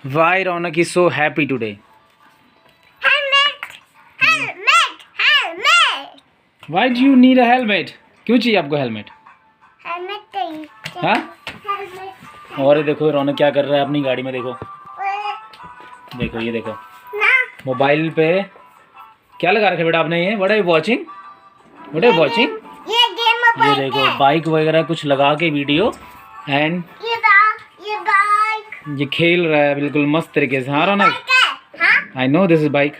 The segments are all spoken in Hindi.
Why Ronak is so happy today? Why do you need a helmet? क्यों चाहिए आपको हेलमेट? हाँ? और ये देखो रौनक क्या कर रहा है अपनी गाड़ी में, देखो देखो ये देखो मोबाइल पे क्या लगा रखा बेटा आपने ये? What are you watching? What are you watching? ये देखो बाइक वगैरह कुछ लगा के वीडियो एंड ये खेल रहा है बिल्कुल मस्त तरीके से। हाँ Raunak, I know this is bike.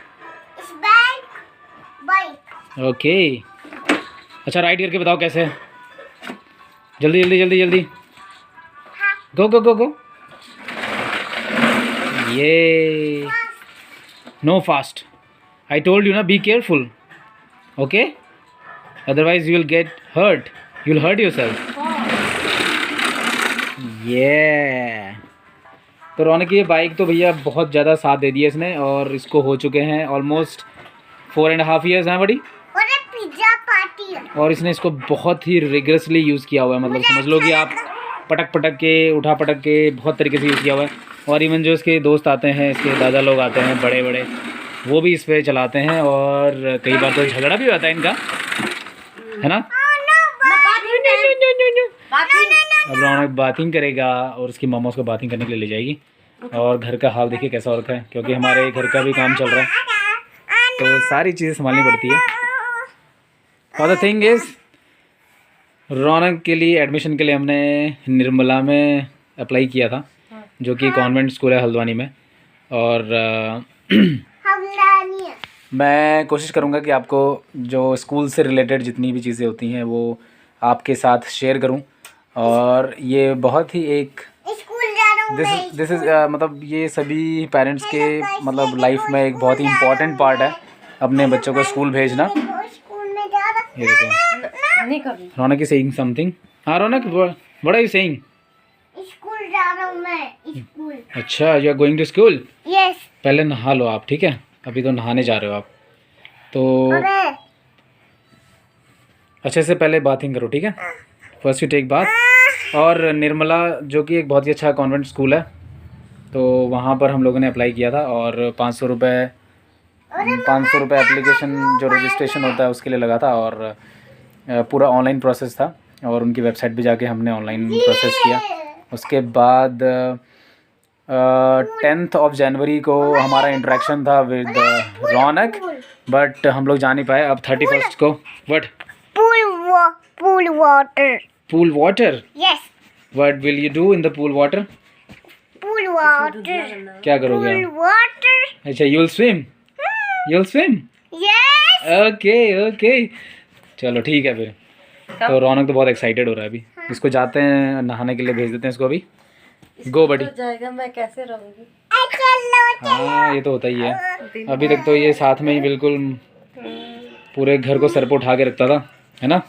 Okay अच्छा राइड करके बताओ कैसे? जल्दी जल्दी जल्दी जल्दी, गो गो गो गो। ये no fast, I told you ना, be careful, okay, otherwise you will get hurt, you will hurt yourself. ये तो रौनक ये बाइक तो भैया बहुत ज़्यादा साथ दे दिया इसने, और इसको हो चुके हैं ऑलमोस्ट 4.5 ईयर्स हैं बड़ी, और इसने इसको बहुत ही रिगरसली यूज़ किया हुआ है। मतलब समझ लो कि आप पटक पटक के उठा पटक के बहुत तरीके से यूज़ किया हुआ है। और इवन जो इसके दोस्त आते हैं, इसके दादा लोग आते हैं बड़े बड़े, वो भी इस पर चलाते हैं, और कई बार तो झगड़ा भी होता है इनका, है ना? अब रौनक बाथिंग करेगा और उसकी मामा उसको बाथिंग करने के लिए ले जाएगी। और घर का हाल देखिए कैसा हो रखा है, क्योंकि हमारे घर का भी काम चल रहा है, तो सारी चीज़ें संभालनी पड़ती है। और द थिंग इज़ रौनक के लिए एडमिशन के लिए हमने निर्मला में अप्लाई किया था, जो कि कॉन्वेंट स्कूल है हल्द्वानी में। और मैं कोशिश करूँगा कि आपको जो स्कूल से रिलेटेड जितनी भी चीज़ें होती हैं वो आपके साथ शेयर करूँ। और ये बहुत ही एक दिस इज़ मतलब ये सभी पेरेंट्स के मतलब लाइफ में एक बहुत ही इम्पॉर्टेंट पार्ट है, अपने बच्चों को स्कूल भेजना। ये देखो रौनक इज सेइंग समथिंग। हाँ Raunak, what are you saying? School जा रहा हूँ मैं, स्कूल। अच्छा, you are going to school? Yes. पहले नहा लो आप, ठीक है? अभी तो नहाने जा रहे हो आप, तो अच्छे से पहले बाथिंग करो, ठीक है? First you take bath. और निर्मला जो कि एक बहुत ही अच्छा कॉन्वेंट स्कूल है, तो वहाँ पर हम लोगों ने अप्लाई किया था, और 500 रुपये एप्लीकेशन जो रजिस्ट्रेशन होता है उसके लिए लगा था, और पूरा ऑनलाइन प्रोसेस था, और उनकी वेबसाइट पे जाके हमने ऑनलाइन प्रोसेस किया। उसके बाद 10 जनवरी को हमारा इंटरेक्शन था विद रौनक, बट हम लोग जा नहीं पाए। अब 31 को what? Pool water? Yes. What will you do in the pool water? Pool water. क्या करोगे? Pool water. अच्छा, you will swim? You will swim? Yes. Okay okay, चलो ठीक है फिर। तो रौनक तो बहुत एक्साइटेड हो रहा है अभी। इसको जाते हैं नहाने के लिए, भेज देते हैं इसको अभी। गो बडी। जाएगा, मैं कैसे रहूँगी? हाँ ये तो होता ही है। अभी तक तो ये साथ में ही बिल्कुल पूरे घर को सर पे उठा के रखता था, है ना?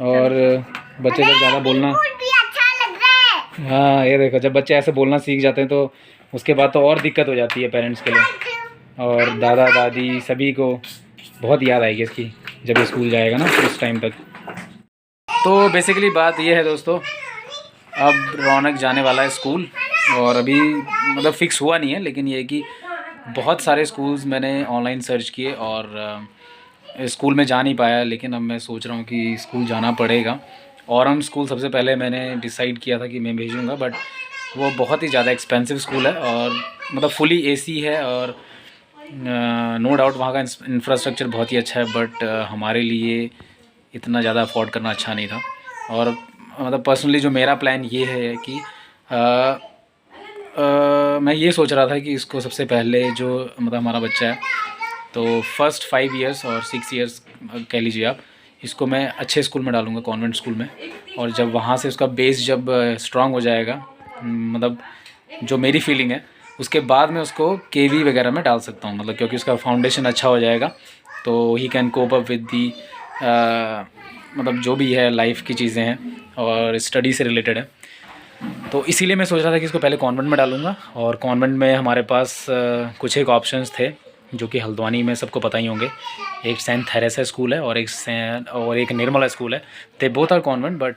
और बच्चे जब ज़्यादा बोलना, भी अच्छा लग रहा है। हाँ ये देखो, जब बच्चे ऐसे बोलना सीख जाते हैं तो उसके बाद तो और दिक्कत हो जाती है पेरेंट्स के लिए, और दादा दादी सभी को बहुत याद आएगी इसकी जब ये स्कूल जाएगा ना उस टाइम तक। तो बेसिकली बात ये है दोस्तों, अब रौनक जाने वाला है स्कूल, और अभी मतलब फ़िक्स हुआ नहीं है, लेकिन ये है कि बहुत सारे स्कूल्स मैंने ऑनलाइन सर्च किए और स्कूल में जा नहीं पाया, लेकिन अब मैं सोच रहा हूँ कि स्कूल जाना पड़ेगा। औरंग स्कूल सबसे पहले मैंने डिसाइड किया था कि मैं भेजूँगा, बट वो बहुत ही ज़्यादा एक्सपेंसिव स्कूल है, और मतलब फुली एसी है, और नो डाउट वहाँ का इंफ्रास्ट्रक्चर बहुत ही अच्छा है, बट हमारे लिए इतना ज़्यादा अफोर्ड करना अच्छा नहीं था। और मतलब पर्सनली जो मेरा प्लान ये है कि मैं ये सोच रहा था कि इसको सबसे पहले जो मतलब हमारा बच्चा है, तो फर्स्ट 5 इयर्स और 6 इयर्स कह लीजिए आप, इसको मैं अच्छे स्कूल में डालूँगा, कॉन्वेंट स्कूल में। और जब वहाँ से उसका बेस जब स्ट्रांग हो जाएगा, मतलब जो मेरी फीलिंग है, उसके बाद में उसको केवी वगैरह में डाल सकता हूँ, मतलब क्योंकि उसका फाउंडेशन अच्छा हो जाएगा, तो he can cope up with the मतलब जो भी है लाइफ की चीज़ें हैं और स्टडी से रिलेटेड है। तो इसीलिए मैं सोच रहा था कि इसको पहले कॉन्वेंट में डालूँगा। और कॉन्वेंट में हमारे पास कुछ एक ऑप्शंस थे जो कि हल्द्वानी में सबको पता ही होंगे। एक सेंट थेरेसा स्कूल है और एक निर्मला स्कूल है। They both are convent, but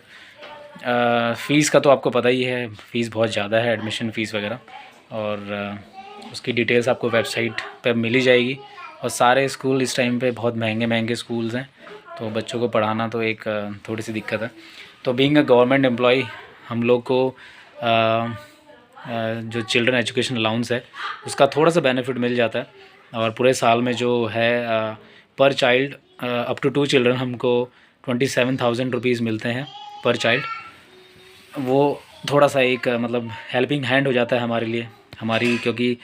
fees का तो आपको पता ही है, फ़ीस बहुत ज़्यादा है, एडमिशन फ़ीस वगैरह। और उसकी डिटेल्स आपको वेबसाइट पर मिल ही जाएगी। और सारे स्कूल इस टाइम पे बहुत महंगे स्कूल्स हैं, तो बच्चों को पढ़ाना तो एक थोड़ी सी दिक्कत है। तो बीइंग अ गवर्नमेंट एम्प्लॉय हम लोग को जो चिल्ड्रन एजुकेशन अलाउंस है उसका थोड़ा सा बेनिफिट मिल जाता है। और पूरे साल में जो है पर चाइल्ड अप टू 2 चिल्ड्रन हमको 27,000 रुपीज़ मिलते हैं पर चाइल्ड। वो थोड़ा सा एक मतलब हेल्पिंग हैंड हो जाता है हमारे लिए, हमारी, क्योंकि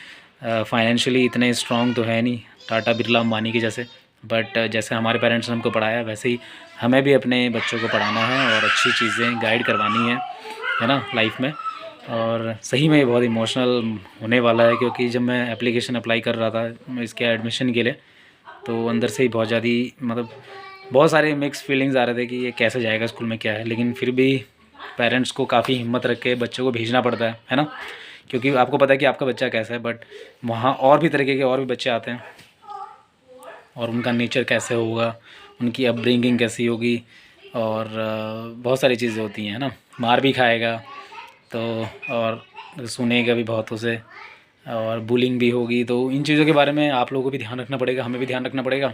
फाइनेंशियली इतने स्ट्रॉन्ग तो है नहीं टाटा बिरला अंबानी के जैसे। बट जैसे हमारे पेरेंट्स ने हमको पढ़ाया वैसे ही हमें भी अपने बच्चों को पढ़ाना है और अच्छी चीज़ें गाइड करवानी है ना लाइफ में। और सही में ये बहुत इमोशनल होने वाला है, क्योंकि जब मैं एप्लीकेशन अप्लाई कर रहा था इसके एडमिशन के लिए तो अंदर से ही बहुत ज़्यादा मतलब बहुत सारे मिक्स फीलिंग्स आ रहे थे कि ये कैसे जाएगा स्कूल में क्या है। लेकिन फिर भी पेरेंट्स को काफ़ी हिम्मत रख के बच्चों को भेजना पड़ता है ना, क्योंकि आपको पता है कि आपका बच्चा कैसा है, बट वहाँ और भी तरीके के और भी बच्चे आते हैं और उनका नेचर कैसे होगा, उनकी अपब्रिंगिंग कैसी होगी, और बहुत सारी चीज़ें होती हैं, है ना। मार भी खाएगा तो, और सुनेगा भी बहुत उसे, और बुलिंग भी होगी। तो इन चीज़ों के बारे में आप लोगों को भी ध्यान रखना पड़ेगा, हमें भी ध्यान रखना पड़ेगा।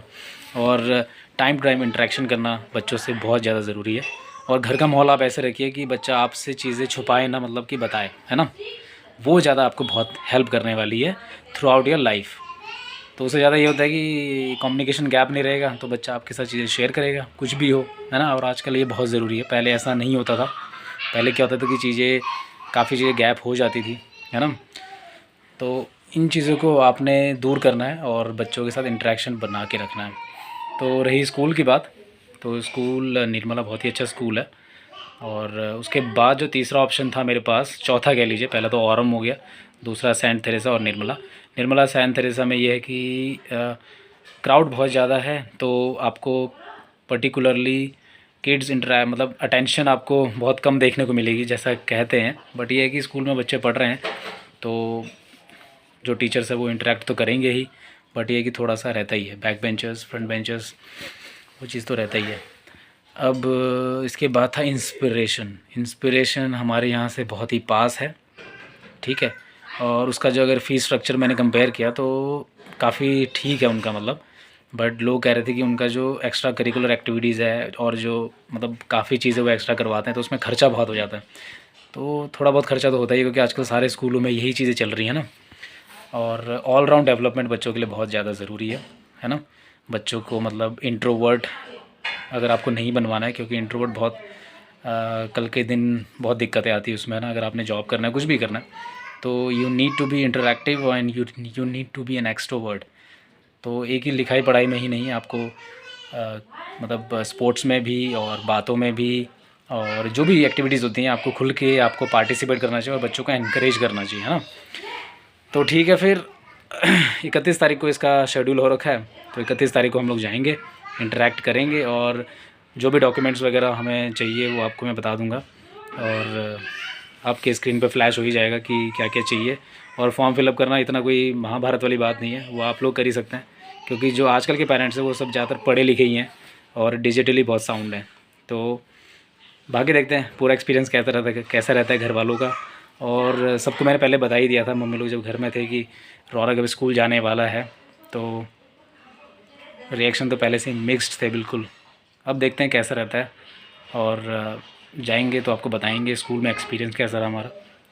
और टाइम टू टाइम इंटरेक्शन करना बच्चों से बहुत ज़्यादा ज़रूरी है। और घर का माहौल आप ऐसे रखिए कि बच्चा आपसे चीज़ें छुपाए ना, मतलब कि बताए, है ना। वो ज़्यादा आपको बहुत हेल्प करने वाली है थ्रू आउट योर लाइफ। तो उससे ज़्यादा ये होता है कि कम्युनिकेशन गैप नहीं रहेगा तो बच्चा आपके साथ चीज़ें शेयर करेगा, कुछ भी हो, है ना। और आजकल ये बहुत ज़रूरी है, पहले ऐसा नहीं होता था। पहले क्या होता था कि चीज़ें काफ़ी चीज़ें गैप हो जाती थी, है ना। तो इन चीज़ों को आपने दूर करना है और बच्चों के साथ इंटरेक्शन बना के रखना है। तो रही स्कूल की बात, तो स्कूल निर्मला बहुत ही अच्छा स्कूल है। और उसके बाद जो तीसरा ऑप्शन था मेरे पास, चौथा कह लीजिए, पहला तो औरम हो गया, दूसरा सेंट थेरेसा और निर्मला सेंट थेरेसा में ये है कि क्राउड बहुत ज़्यादा है, तो आपको पर्टिकुलरली किड्स मतलब अटेंशन आपको बहुत कम देखने को मिलेगी जैसा कहते हैं। बट ये है कि स्कूल में बच्चे पढ़ रहे हैं तो जो टीचर्स है वो इंटरेक्ट तो करेंगे ही, बट ये है कि थोड़ा सा रहता ही है, बैक बेंचर्स फ्रंट बेंचर्स वो चीज़ तो रहता ही है। अब इसके बाद था इंस्पिरेशन हमारे यहाँ से बहुत ही पास है, ठीक है। और उसका जो अगर फ़ीस स्ट्रक्चर मैंने कंपेयर किया तो काफ़ी ठीक है उनका, मतलब। बट लोग कह रहे थे कि उनका जो एक्स्ट्रा करिकुलर एक्टिविटीज़ है और जो मतलब काफ़ी चीज़ें वो एक्स्ट्रा करवाते हैं तो उसमें ख़र्चा बहुत हो जाता है। तो थोड़ा बहुत ख़र्चा तो होता ही है, क्योंकि आजकल सारे स्कूलों में यही चीज़ें चल रही हैं ना। और ऑल राउंड डेवलपमेंट बच्चों के लिए बहुत ज़्यादा ज़रूरी है ना। बच्चों को मतलब इंट्रोवर्ट अगर आपको नहीं बनवाना है, क्योंकि इंट्रोवर्ट बहुत कल के दिन बहुत दिक्कतें आती है उसमें ना। अगर आपने जॉब करना है, कुछ भी करना है, तो you need to be interactive and you need to be an extrovert. तो एक ही लिखाई पढ़ाई में ही नहीं, आपको मतलब स्पोर्ट्स में भी और बातों में भी और जो भी एक्टिविटीज़ होती हैं आपको खुल के आपको पार्टिसिपेट करना चाहिए और बच्चों को एनकरेज करना चाहिए, है ना। तो ठीक है, फिर 31 तारीख को इसका शेड्यूल हो रखा है, तो 31 तारीख को हम लोग जाएंगे, इंटरेक्ट करेंगे और जो भी डॉक्यूमेंट्स वगैरह हमें चाहिए वो आपको मैं बता दूंगा। और आपके स्क्रीन पे फ्लैश हो ही जाएगा कि क्या क्या चाहिए। और फॉर्म फिलअप करना इतना कोई महाभारत वाली बात नहीं है, वो आप लोग कर ही सकते हैं, क्योंकि जो आजकल के पेरेंट्स हैं वो सब ज़्यादातर पढ़े लिखे ही हैं और डिजिटली बहुत साउंड हैं। तो बाकी देखते हैं पूरा एक्सपीरियंस कैसा रहता है घर वालों का। और सबको मैंने पहले बता ही दिया था, मम्मी लोग जब घर में थे, कि रौनक अब स्कूल जाने वाला है। तो रिएक्शन तो पहले से ही मिक्स्ड थे बिल्कुल। अब देखते हैं कैसा रहता है, और जाएंगे तो आपको बताएंगे स्कूल में एक्सपीरियंस कैसा रहा हमारा,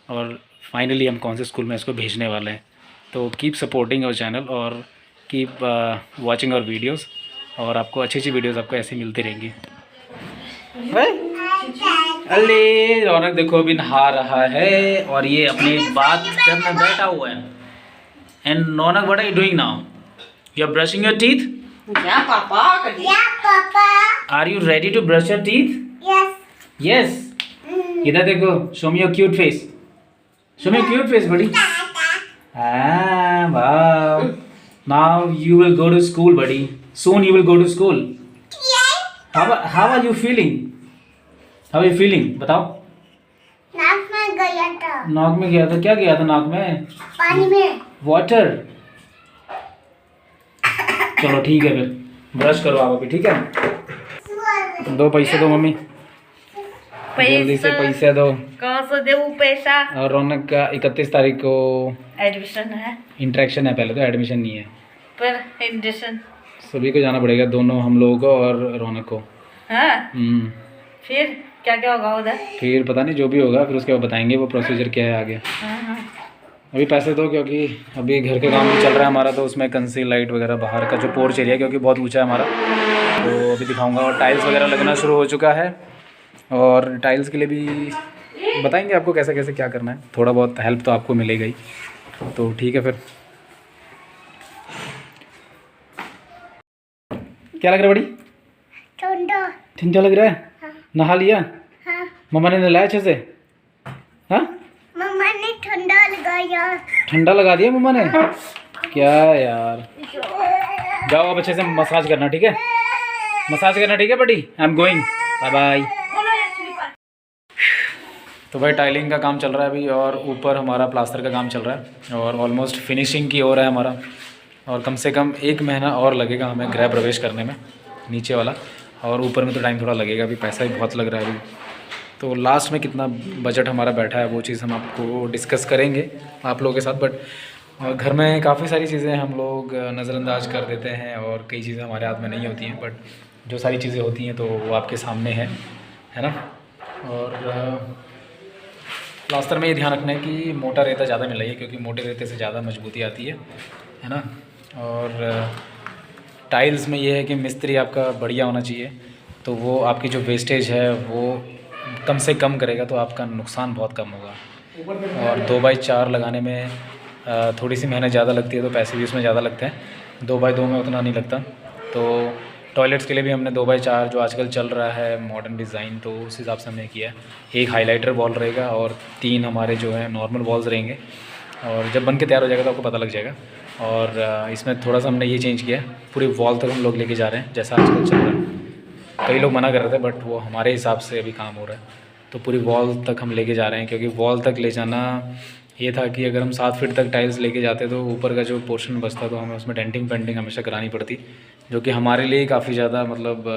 और फाइनली हम कौन से स्कूल में इसको भेजने वाले हैं। तो कीप सपोर्टिंग आवर चैनल और कीप वाचिंग आवर वीडियोस, और आपको अच्छी वीडियोस आपको ऐसे मिलती रहेंगी। अरे रौनक देखो अभी नहा रहा है और ये अपनी बात करने बैठा हुआ है। And Raunak, what are you doing now? You are brushing your teeth? Yeah, Papa. Yeah, Papa. Are you ready to brush your teeth? Yes. Yes. इधर देखो, show me your cute face, show me your cute face buddy. Wow. Now you will go to school, buddy. Soon you will go to school. How are you feeling? How are you feeling? बताओ। नाक में गया था। नाक में गया था? क्या गया था नाक में? पानी में। वाटर। चलो ठीक है, फिर ब्रश करो आप अभी, ठीक है। दो पैसे दो मम्मी। जल्दी से पैसे दो। कहाँ से देऊँ पैसा? और रौनक का 31 तारीख को एडमिशन है, इंटरेक्शन है, पहले तो एडमिशन नहीं है। पर एडमिशन सभी को जाना पड़ेगा, दोनों हम लोगों को और रौनक को। हाँ, फिर क्या क्या होगा उधर? फिर पता नहीं, जो भी होगा फिर उसके बाद बताएंगे वो प्रोसीजर क्या है आगे। हाँ। अभी पैसे दो, क्योंकि अभी घर का काम भी चल रहा है हमारा, तो उसमें कंसील लाइट वगैरह बाहर का जो पोर्च एरिया, क्योंकि बहुत ऊंचा है हमारा, तो अभी दिखाऊंगा। और टाइल्स वगैरह लगना शुरू हो चुका है, और टाइल्स के लिए भी बताएंगे आपको कैसे कैसे क्या करना है। थोड़ा बहुत हेल्प तो आपको मिलेगा ही, तो ठीक है। फिर क्या लग रहा है बड़ी? ठंडा। ठंडा लग रहा है? हाँ। नहा लिया? हाँ। मम्मा ने नहलाया अच्छे से? हाँ, मम्मा ने ठंडा लगाया। ठंडा लगा दिया मम्मा ने? क्या यार, जाओ अब अच्छे से मसाज करना, ठीक है? मसाज करना, ठीक है बड़ी? I am going, bye bye. तो भाई टाइलिंग का काम चल रहा है अभी, और ऊपर हमारा प्लास्टर का काम चल रहा है, और ऑलमोस्ट फिनिशिंग की ओर है हमारा। और कम से कम 1 महीना और लगेगा हमें गृह प्रवेश करने में, नीचे वाला। और ऊपर में तो टाइम थोड़ा लगेगा, अभी पैसा भी बहुत लग रहा है अभी। तो लास्ट में कितना बजट हमारा बैठा है वो चीज़ हम आपको डिस्कस करेंगे आप लोगों के साथ। बट घर में काफ़ी सारी चीज़ें हम लोग नज़रअंदाज कर देते हैं, और कई चीज़ें हमारे हाथ में नहीं होती हैं, बट जो सारी चीज़ें होती हैं तो वो आपके सामने है ना। और प्लास्टर में ये ध्यान रखना है कि मोटा रेता ज़्यादा मिलाइए, क्योंकि मोटे रेते से ज़्यादा मजबूती आती है ना। और टाइल्स में ये है कि मिस्त्री आपका बढ़िया होना चाहिए, तो वो आपकी जो वेस्टेज है वो कम से कम करेगा, तो आपका नुकसान बहुत कम होगा। और 2x4 लगाने में थोड़ी सी मेहनत ज़्यादा लगती है, तो पैसे भी उसमें ज़्यादा लगते हैं। 2x2 में उतना नहीं लगता। तो टॉयलेट्स के लिए भी हमने 2x4 जो आजकल चल रहा है मॉडर्न डिज़ाइन, तो उस हिसाब से हमने किया है। 1 हाइलाइटर वॉल रहेगा और 3 हमारे जो है नॉर्मल वॉल्स रहेंगे, और जब बन के तैयार हो जाएगा तो आपको पता लग जाएगा। और इसमें थोड़ा सा हमने ये चेंज किया है, पूरी वॉल तक हम लोग लेके जा रहे हैं जैसा आजकल चल रहा है। कई लोग मना कर रहे थे, बट वो हमारे हिसाब से अभी काम हो रहा है, तो पूरी वॉल तक हम लेके जा रहे हैं। क्योंकि वॉल तक ले जाना ये था कि अगर हम 7 फीट तक टाइल्स लेके जाते तो ऊपर का जो पोर्शन बचता तो हमें उसमें डेंटिंग पेंटिंग हमेशा करानी पड़ती, जो कि हमारे लिए काफ़ी ज़्यादा मतलब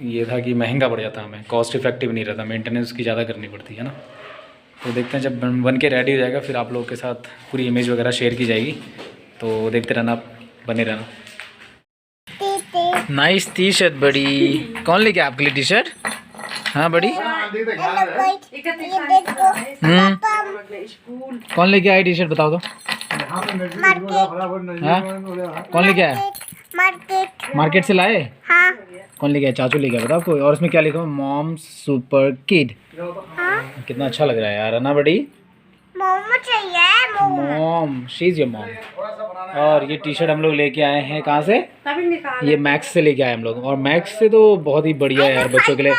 ये था कि महंगा पड़ जाता, हमें कॉस्ट इफेक्टिव नहीं रहता, मेंटेनेंस की ज़्यादा करनी पड़ती है ना। तो देखते हैं जब बन के रेडी हो जाएगा फिर आप लोगों के साथ पूरी इमेज वगैरह शेयर की जाएगी, तो देखते रहना, आप बने रहना। नाइस टी शर्ट बड़ी। कौन लेके आपके लिए टी शर्ट? हाँ बड़ी, कौन लेके आए टी शर्ट बताओ तो? हाँ? कौन लेके आया? मार्केट से लाए? हाँ। कौन लेके आया? चाचू लेके आया, बताओ कोई। और इसमें क्या लिखा? Mom super kid. हाँ? कितना अच्छा लग रहा है यार, है ना बड़ी? मोमो चाहिए। Mom, she is your mom. और ये टी शर्ट हम लोग लेके आए हैं कहाँ से? ये मैक्स से लेके आए हम लोग, और मैक्स से तो बहुत ही बढ़िया है यार बच्चों के लिए।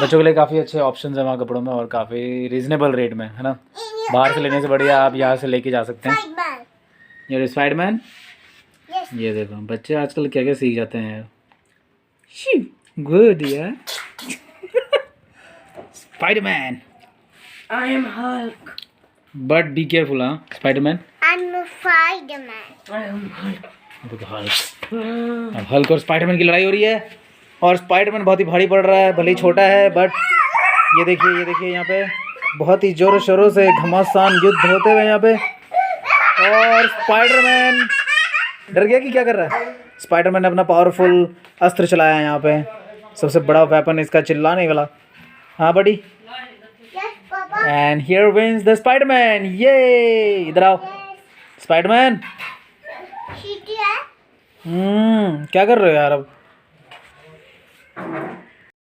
बच्चों के लिए काफ़ी अच्छे ऑप्शन है वहाँ कपड़ों में, और काफ़ी रीजनेबल रेट में, है ना। बाहर से लेने से बढ़िया आप यहाँ से लेके जा सकते हैं। ये स्पाइडरमैन, ये देखो बच्चे आजकल क्या क्या सीख जाते हैं यार। गुड यार। Spiderman, I am Hulk. But be careful. हाँ Spiderman, I'm a Spider-Man. I am Hulk. देखो हल्क। अब हल्क और स्पाइडरमैन की लड़ाई हो रही है, और स्पाइडरमैन बहुत ही भारी पड़ रहा है, भले ही छोटा है, बट ये देखिए यहाँ पे बहुत ही जोरों शोरों से घमासान युद्ध होते हुए यहाँ पे। और स्पाइडरमैन डर गया कि क्या कर रहा है? स्पाइडरमैन ने अपना पावरफुल अस्त्र चलाया है यहाँ पे, सबसे बड़ा वेपन इसका चिल्लाने वाला। हाँ बड़ी, Yes, Papa. And here wins the Spiderman. ये इधर आओ स्पाइडरमैन। Shitty है? क्या कर रहे हो यार अब?